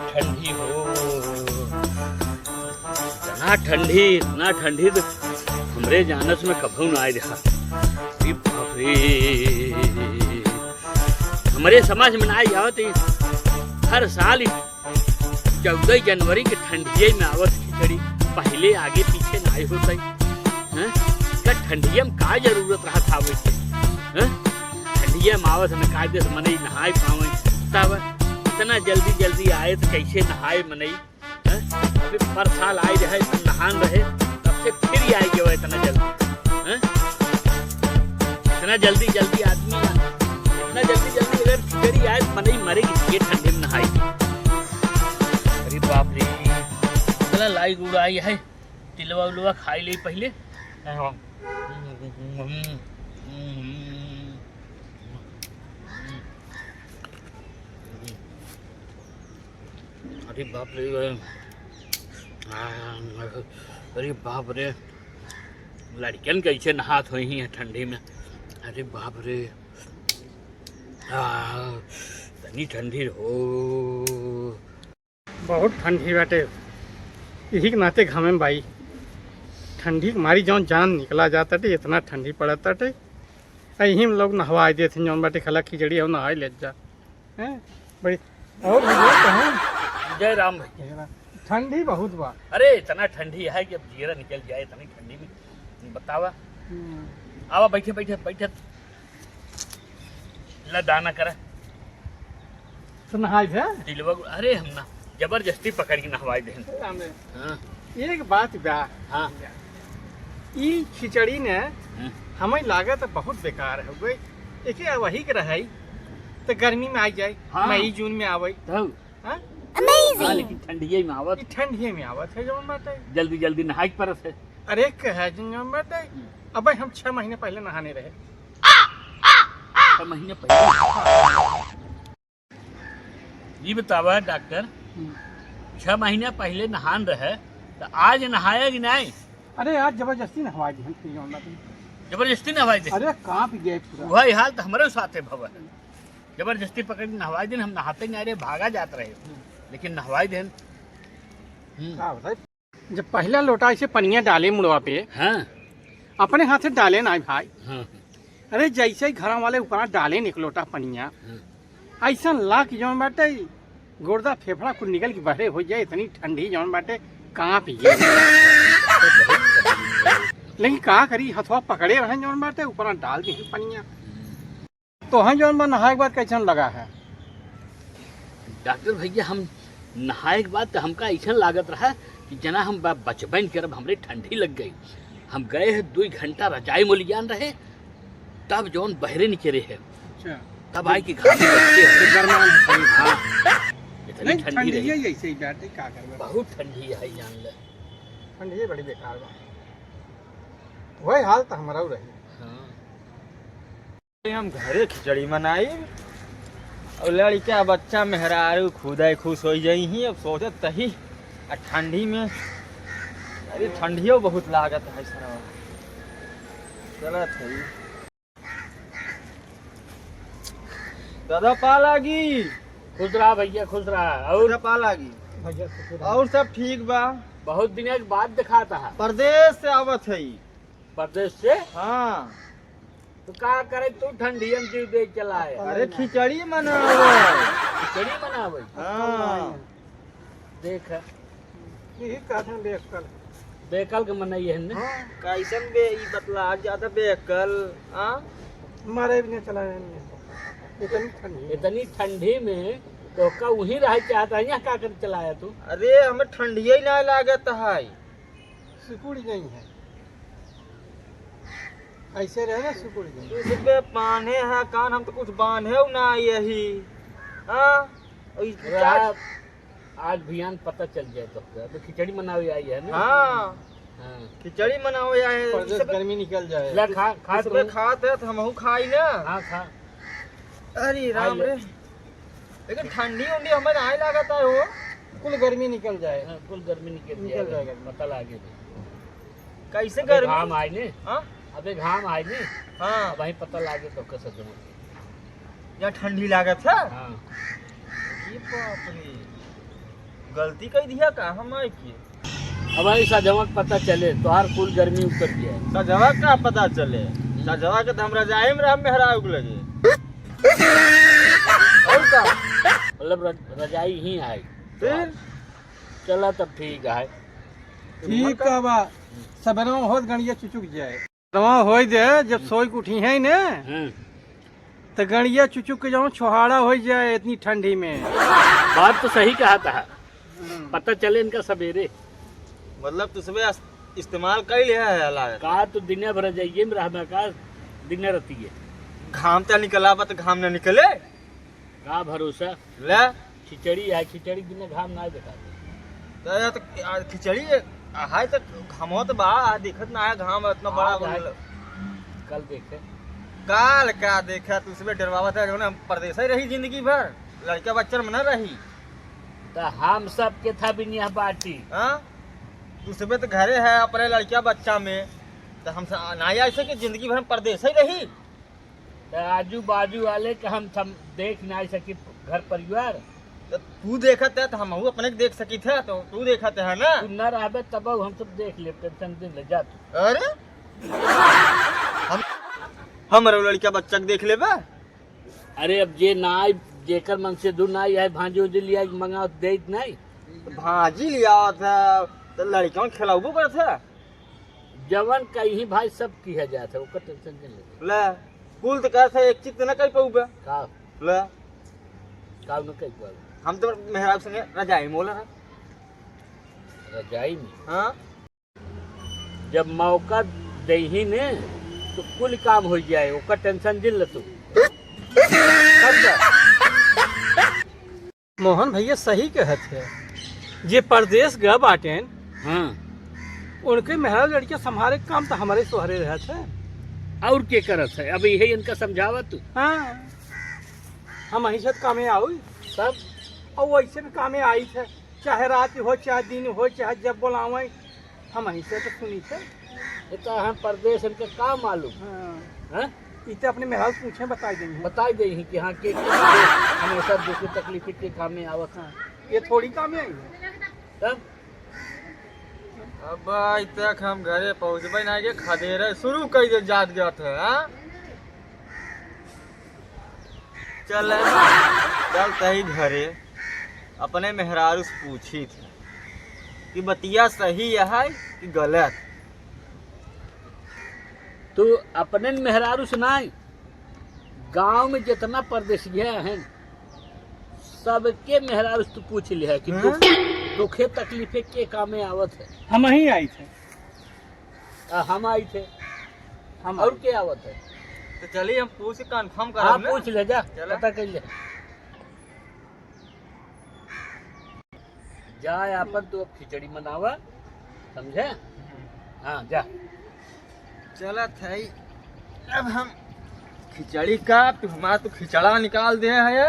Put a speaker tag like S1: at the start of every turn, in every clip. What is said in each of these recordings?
S1: ठंडी हो, इतना ठंडी तो हमरे जानस में कभू ना आए देखा। बाप रे, हमारे समाज में ना आई आवत हर साल 14 जनवरी के ठंडिये में आवत खिचड़ी, पहले आगे पीछे ना होता है। ठंडिया में का जरूरत रहा था वैसे, ठंडिया में आवत में कायदे से मनई नहाए पावे, तब इतना जल्दी आए तो कैसे नहाए मनई। अभी पर साल आए रहे तो नहान रहे, तब से फिर आए गए इतना जल्दी, इतना जल्दी आदमी, इतना जल्दी अगर खिचड़ी आए तो मनई मरेगी ये ठंडी में नहाई। अरे बाप रे, चला लाई गुड़ आई है, तिलवा उलवा खाई ली पहले। अरे बाप रे, अरे बाप रे, लड़कियन कैसे नहात हुई हैं ठंडी में। अरे बाप रे, इतनी ठंडी हो,
S2: बहुत ठंडी बाटे, यही के नाते घामे में भाई ठंडी मारी जौन जान निकला जाता टे, इतना ठंडी पड़ता टे। यही में लोग नहवा देते जौन बाटे खला खिचड़ी हो नहा ले जा हैं बड़ी। और
S1: जय राम भैया,
S2: ठंडी बहुत बा।
S1: अरे इतना ठंडी है कि अब जीरा निकल जाए इतनी ठंडी में, बतावा। आवा बैठे ला दाना करा
S2: तो नहाई है
S1: तिलवा। अरे हम ना जबरदस्ती पकड़ के नहवाई दे। हाँ।
S2: एक बात बा,
S1: हाँ,
S2: ई खिचड़ी ने हमें लागत बहुत बेकार हो गई। एक वही के रही तो गर्मी में आ जाए।
S1: हाँ।
S2: मई जून में आवे
S1: हाँ?
S2: अमेजिंग।
S1: लेकिन ठंडिये में आवत,
S2: ठंडिये में आवत है जौन बाटे,
S1: जल्दी नहाई परस है।
S2: अरे कहे जौन बाटे, अब हम 6 महीने पहले नहाने रहे।
S1: 6 महीने पहले ये बतावा डॉक्टर, 6 महीने पहले नहान रहे तो आज नहाया कि नहीं?
S2: अरे आज जबरदस्ती नहवा दी हम
S1: जबरदस्ती नहवाई दे।
S2: अरे कांप गए पूरा।
S1: वही हाल तो हमारे साथ है भवन, जबरदस्ती पकड़ के नहवाई दिन। हम नहाते नहीं रहे, भागा जात रहे, लेकिन नहवाई दिन।
S2: जब पहला लोटा ऐसे पनिया डाले मुड़वा पे,
S1: हाँ,
S2: अपने हाथ से डाले ना भाई।
S1: हाँ,
S2: अरे जैसे ही घर वाले ऊपर डाले एक लोटा पनिया,
S1: हाँ।
S2: ऐसा लाख जौन बाटे गुर्दा फेफड़ा कुछ निकल के बहरे हो जाए, इतनी ठंडी जौन बाटे कांप गए। लेकिन का करी, हथवा पकड़े रहे जौन बाटे, ऊपर डाल दी पनिया। तो हम जौन बा नहाए के बाद कैसन लगा है
S1: डॉक्टर भैया? हम नहाए के बाद तो हमका ऐसा लागत रहा कि जना हम बचपन करब, हमरे ठंडी लग गई। हम गए हैं 2 घंटा रजाई मोलियान रहे, तब जौन बहरे निकले है, तब आई कि घाटी इतनी ठंडी रही।
S2: ऐसे ही बैठे का करबे,
S1: बहुत ठंडी है जान ले,
S2: ठंडी बड़ी बेकार बा। वही हाल तो हमारा रही।
S3: हम घरे खिचड़ी मनाई और लड़का बच्चा मेहरारू खुदा खुश हो जाई। अब सोचत तही ठंडी में, अरे ठंडियों बहुत लागत है सर। चलत है दादा पा लागी।
S1: खुश रहा भैया, खुश रहा। और
S3: पा लागी और सब ठीक बा।
S1: बहुत दिन के बाद दिखाता है,
S3: परदेश से आवत है।
S1: प्रदेश से?
S3: हाँ,
S1: तो का करे तू ठंडी में जीव दे चला है?
S3: अरे खिचड़ी मनावे।
S1: खिचड़ी बनावे?
S3: हाँ,
S1: देख
S2: यही कहते बेकल
S1: बेकल के मनाई है ना।
S3: कैसन बे ई बतला ज्यादा बेकल। हाँ,
S2: मारे भी नहीं चला
S1: इतनी ठंडी में तो का वहीं रह चाहता है, यहाँ का कर चलाया तू?
S3: अरे हमें ठंडिया ही ना लागत है,
S2: सिकुड़ नहीं है। ऐसे रहे ना सिकुड़ नहीं।
S3: इसपे बांधे है कान, हम तो कुछ बांधे ना यही। हाँ,
S1: आज भियान पता चल जाए तो खिचड़ी मनावे आई है ना।
S3: हाँ,
S1: हाँ।
S3: खिचड़ी मनावे आए हैं,
S2: गर्मी निकल जाए।
S1: ले खा
S3: इसपे खात है तो हमहू खाई ना।
S1: हाँ खा।
S3: अरे राम रे, लेकिन ठंडी उंडी हमें नहीं लागत है वो।
S2: कुल गर्मी निकल जाए।
S1: हाँ, कुल गर्मी निकल
S2: जाएगा।
S1: पता लागे
S3: कैसे गर्मी।
S1: घाम आए ने।
S3: हाँ,
S1: अबे घाम आए ने।
S3: हाँ,
S1: वही पता लागे तो कैसे
S3: यहाँ ठंडी लागत है।
S1: हाँ।
S3: ये बाप रे, गलती कर दिया का हम आए की
S1: हमारी सजवक पता चले तो हर कुल गर्मी उतर गया।
S3: सजवा का पता चले, सजवा के तो हम रजाई में रह मेहरारू के लगे और का
S1: मतलब रजाई ही है
S3: फिर
S2: चला तब ठीक है।
S3: ठीक
S2: है बा सबरों होत गणिया चुचुक जाए रवा हो जाए जब सोई के उठी है ने तो गणिया चुचुक के जाऊं छोहाड़ा हो जाए इतनी ठंडी में।
S1: बात तो सही कहा था, पता चले इनका सवेरे
S3: मतलब तू सुबह इस्तेमाल कर लिया है लागत
S1: का तो दिन भर जाइए में रहना का दिन रहती है।
S3: घाम तो निकला बा तो घाम न निकले
S1: का भरोसा
S3: ले
S1: खिचड़ी है, खिचड़ी दिन घाम ना देखा
S3: तो खिचड़ी हाय तो घामो तो बा दिखत ना है घाम इतना बड़ा
S1: आज है।
S3: बोल।
S1: कल देखे
S3: काल का देखा तू सुबह डरवावा था जो ना परदेश ही रही जिंदगी भर लड़का बच्चा में न रही
S1: तो हम सब के था भी नहीं बाटी।
S3: हाँ तू सुबह तो घरे है अपने लड़का बच्चा में तो हम ना ऐसे कि जिंदगी भर परदेश ही रही
S1: तो आजू बाजू वाले के हम देख ना सकी घर परिवार।
S3: तो तू देखत है तो हम अपने देख सकी थे तो तू देखत है ना
S1: तू न रहे तब हम सब देख ले टेंशन दिन ले जा तू।
S3: अरे हमारे लड़का बच्चा के देख लेबे।
S1: अरे अब जे ना आई जेकर मन से दूर ना आई है भांजो दे लिया मंगा दे नहीं
S3: भाजी लिया था तो लड़का खिलाबो कर था
S1: जवन कहीं भाई सब किया जाता है ओकर टेंशन नहीं ले
S3: ले कुल तो कहते एक चीज न कर पाऊबे
S1: का
S3: ले
S1: का न कह पाओ
S3: हम तो मेहराब संगे रजाई मोला है
S1: रजाई में।
S3: हाँ
S1: जब मौका दे ही ने तो कुल काम हो जाए ओकर टेंशन दिल तू।
S2: मोहन भैया सही कहत है, जे परदेश गए बाटेन
S1: हाँ
S2: उनके मेहरा लड़कियां संभाले के काम तो हमारे सोहरे रहते हैं।
S1: और के करत है अब यही इनका समझावा तू।
S2: हाँ हम अही से कामे आओ
S1: सब
S2: और वैसे भी कामे आई थे चाहे रात हो चाहे दिन हो चाहे जब बोलावे हम अही से तो सुनी थे।
S1: ये तो हम परदेश इनके काम मालूम
S2: हाँ इतने अपने मेहरा पूछे बता देंगे
S1: बता दे ही कि हाँ के हमेशा दूसरी तकलीफ के काम में आवत है।
S2: ये थोड़ी कामे आई है।
S1: तब
S3: अब तक हम घरे पहुँचबे ना के खदेरे शुरू कर दे जात गया था। हाँ चल चल तही घरे अपने मेहरारू से पूछी थी कि बतिया सही है कि गलत।
S1: तू अपने मेहरारू सुनाई गांव में जितना परदेशिया हैं सबके मेहरारू से तू पूछ लिया कि दुखे तकलीफे के काम में आवत है।
S2: हम ही आई थे
S1: हम आई थे
S2: हम
S1: और क्या आवत है।
S3: तो चलिए हम पूछ के कंफर्म
S1: हाँ
S3: कर
S1: पूछ ले जा
S3: चला।
S1: पता कर ले जा आपन तू अब खिचड़ी मनावा समझे। हाँ जा
S3: चला था अब हम खिचड़ी का तू हमारा तो खिचड़ा निकाल दे है।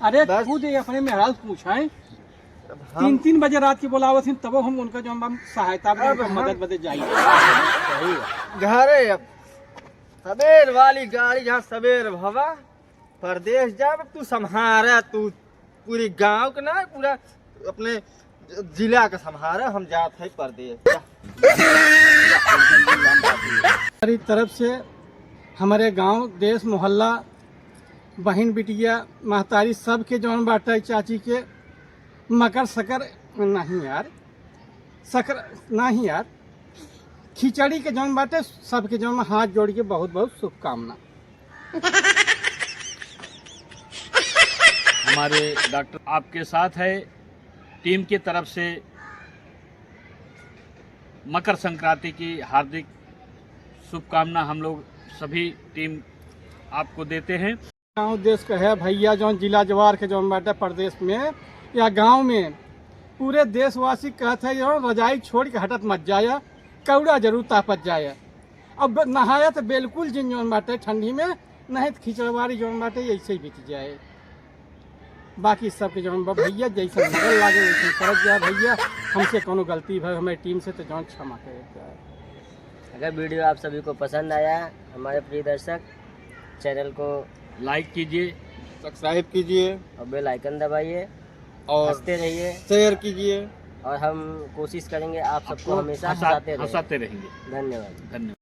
S2: अरे
S3: बस।
S2: खुद ही अपने मेहराज पूछाए
S3: अब हम
S2: 3-3 बजे रात की बोलावत थी तब हम उनका जो हम सहायता में
S3: अब
S2: उनका
S3: हम-
S2: मदद बदे जाइए।
S1: सही है।
S3: घरे अब सवेर वाली गाड़ी जहाँ सवेर भवा परदेश जा तू संभारा तू पूरी गांव के ना पूरा अपने जिला का संभारा हम जात है परदेश जा।
S2: हमारी तरफ से हमारे गांव देश मोहल्ला बहन बिटिया महतारी सब के जौन बाटे चाची के मकर सकर नहीं यार सकर नहीं यार खिचड़ी के जौन बाटे सबके जौन में हाथ जोड़ के बहुत बहुत शुभकामना।
S1: हमारे डॉक्टर आपके साथ है टीम की तरफ से मकर संक्रांति की हार्दिक शुभकामना हम लोग सभी टीम आपको देते हैं।
S2: गांव देश का है भैया जौन जिला जवार के जौन बाटे प्रदेश में या गांव में पूरे देशवासी कहते हैं जौन रजाई छोड़ के हटत मत जाया कौड़ा जरूर तापत जाया। अब नहाया तो बिल्कुल जिन जौन बाटे ठंडी में नहीं तो खिचड़वारी जौन बाटे ऐसे ही बीत जाए। बाकी सबके जौन बा भैया जैसे नजर लागे वैसे करत जाए भैया हमसे कोनो गलती भाई हमारी टीम से तो जौन क्षमा करे जाए।
S4: अगर वीडियो आप सभी को पसंद आया हमारे प्रिय दर्शक चैनल को
S1: लाइक कीजिए
S3: सब्सक्राइब कीजिए
S4: और बेल आइकन दबाइए
S3: और
S4: हंसते रहिए
S3: शेयर कीजिए।
S4: और हम कोशिश करेंगे आप सबको
S1: आपको
S4: हमेशा हंसाते रहें।
S1: हंसाते रहेंगे।
S4: धन्यवाद।
S1: धन्यवाद।